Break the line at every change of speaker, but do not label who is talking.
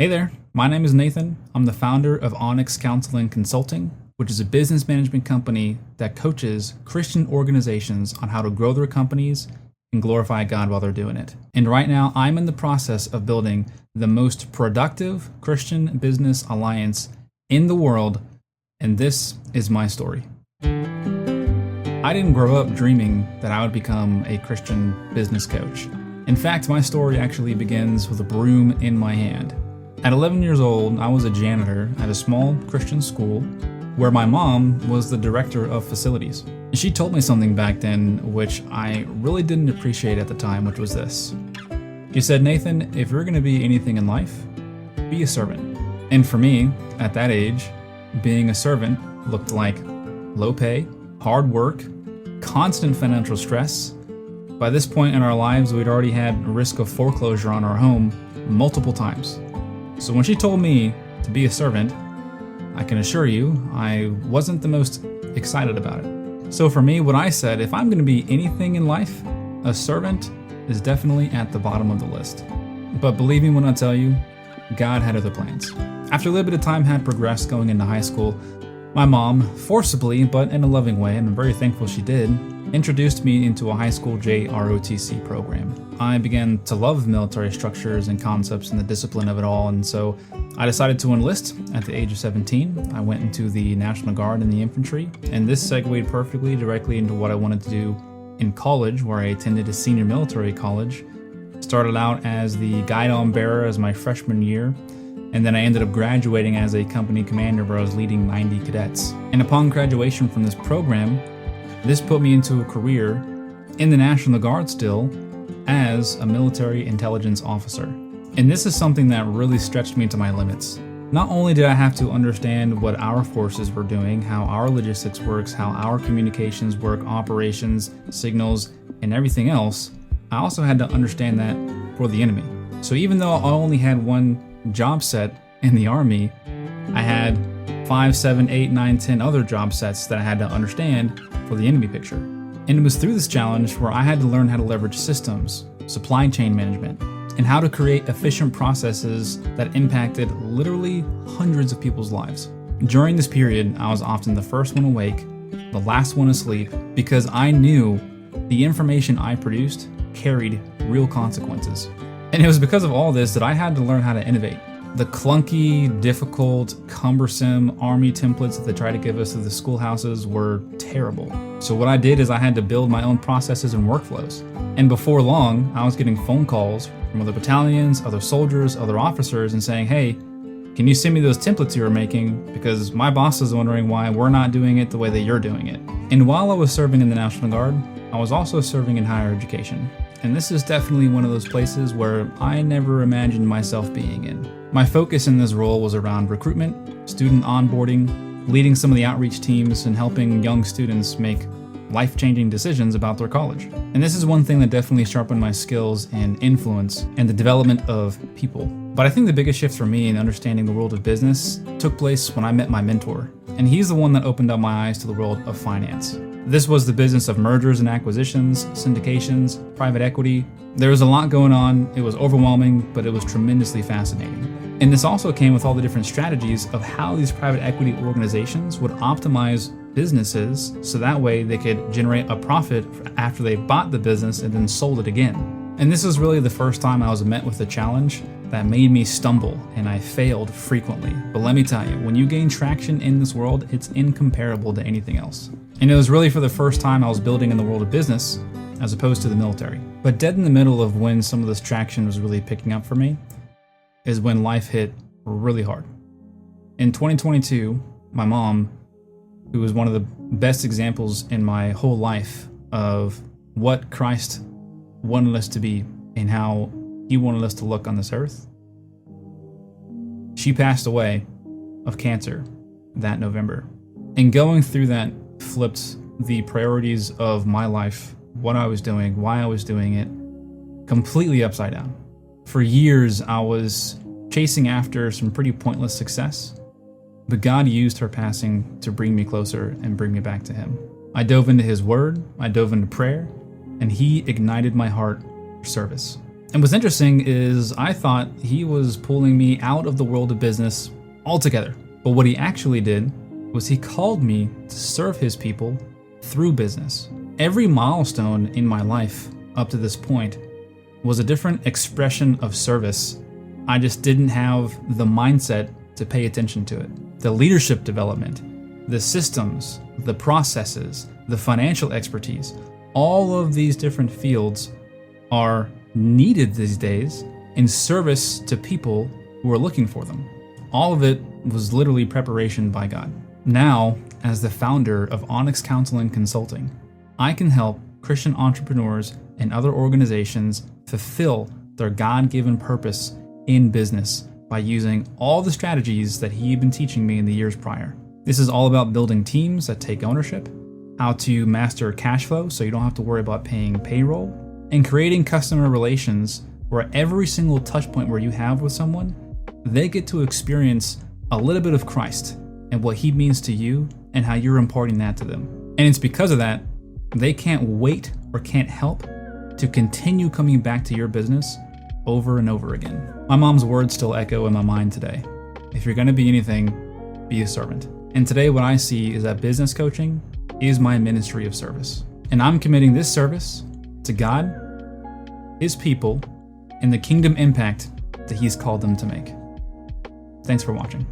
Hey there, my name is Nathan. I'm the founder of Onyx Counsel Consulting, which is a business management company that coaches Christian organizations on how to grow their companies and glorify God while they're doing it. And right now, I'm in the process of building the most productive Christian business alliance in the world, and this is my story. I didn't grow up dreaming that I would become a Christian business coach. In fact, my story actually begins with a broom in my hand. At 11 years old, I was a janitor at a small Christian school where my mom was the director of facilities. And she told me something back then which I really didn't appreciate at the time, which was this. She said, "Nathan, if you're going to be anything in life, be a servant." And for me, at that age, being a servant looked like low pay, hard work, constant financial stress. By this point in our lives, we'd already had risk of foreclosure on our home multiple times. So when she told me to be a servant, I can assure you, I wasn't the most excited about it. So for me, what I said, if I'm going to be anything in life, a servant is definitely at the bottom of the list. But believe me when I tell you, God had other plans. After a little bit of time had progressed going into high school, my mom, forcibly but in a loving way, and I'm very thankful she did, introduced me into a high school JROTC program. I began to love military structures and concepts and the discipline of it all, and so I decided to enlist at the age of 17. I went into the National Guard and the infantry, and this segued perfectly directly into what I wanted to do in college, where I attended a senior military college. Started out as the guidon bearer as my freshman year, and then I ended up graduating as a company commander where I was leading 90 cadets. And upon graduation from this program, this put me into a career in the National Guard still as a military intelligence officer. And this is something that really stretched me to my limits. Not only did I have to understand what our forces were doing, how our logistics works, how our communications work, operations, signals, and everything else, I also had to understand that for the enemy. So even though I only had one job set in the Army, I had 5, 7, 8, 9, 10 other job sets that I had to understand for the enemy picture. And it was through this challenge where I had to learn how to leverage systems, supply chain management, and how to create efficient processes that impacted literally hundreds of people's lives. During this period, I was often the first one awake, the last one asleep, because I knew the information I produced carried real consequences. And it was because of all this that I had to learn how to innovate. The clunky, difficult, cumbersome Army templates that they try to give us at the schoolhouses were terrible. So what I did is I had to build my own processes and workflows. And before long, I was getting phone calls from other battalions, other soldiers, other officers, and saying, "Hey, can you send me those templates you were making? Because my boss is wondering why we're not doing it the way that you're doing it." And while I was serving in the National Guard, I was also serving in higher education. And this is definitely one of those places where I never imagined myself being in. My focus in this role was around recruitment, student onboarding, leading some of the outreach teams, and helping young students make life-changing decisions about their college. And this is one thing that definitely sharpened my skills in influence and the development of people. But I think the biggest shift for me in understanding the world of business took place when I met my mentor. And he's the one that opened up my eyes to the world of finance. This was the business of mergers and acquisitions, syndications, private equity. There was a lot going on. It was overwhelming, but it was tremendously fascinating. And this also came with all the different strategies of how these private equity organizations would optimize businesses so that way they could generate a profit after they bought the business and then sold it again. And this was really the first time I was met with a challenge that made me stumble, and I failed frequently. But let me tell you, when you gain traction in this world, it's incomparable to anything else. And it was really for the first time I was building in the world of business as opposed to the military. But dead in the middle of when some of this traction was really picking up for me is when life hit really hard. In 2022, my mom, who was one of the best examples in my whole life of what Christ wanted us to be and how he wanted us to look on this earth, she passed away of cancer that November. And going through that flipped the priorities of my life, what I was doing, why I was doing it, completely upside down. For years, I was chasing after some pretty pointless success, but God used her passing to bring me closer and bring me back to him. I dove into his word, I dove into prayer, and he ignited my heart for service. And what's interesting is I thought he was pulling me out of the world of business altogether. But what he actually did was he called me to serve his people through business. Every milestone in my life up to this point was a different expression of service. I just didn't have the mindset to pay attention to it. The leadership development, the systems, the processes, the financial expertise, all of these different fields are needed these days in service to people who are looking for them. All of it was literally preparation by God. Now, as the founder of Onyx Counsel Consulting, I can help Christian entrepreneurs and other organizations fulfill their God-given purpose in business by using all the strategies that he had been teaching me in the years prior. This is all about building teams that take ownership, how to master cash flow so you don't have to worry about paying payroll, and creating customer relations where every single touch point where you have with someone, they get to experience a little bit of Christ and what he means to you and how you're imparting that to them. And it's because of that, they can't wait or can't help to continue coming back to your business over and over again. My mom's words still echo in my mind today. If you're gonna be anything, be a servant. And today what I see is that business coaching is my ministry of service. And I'm committing this service to God, his people, and the kingdom impact that he's called them to make. Thanks for watching.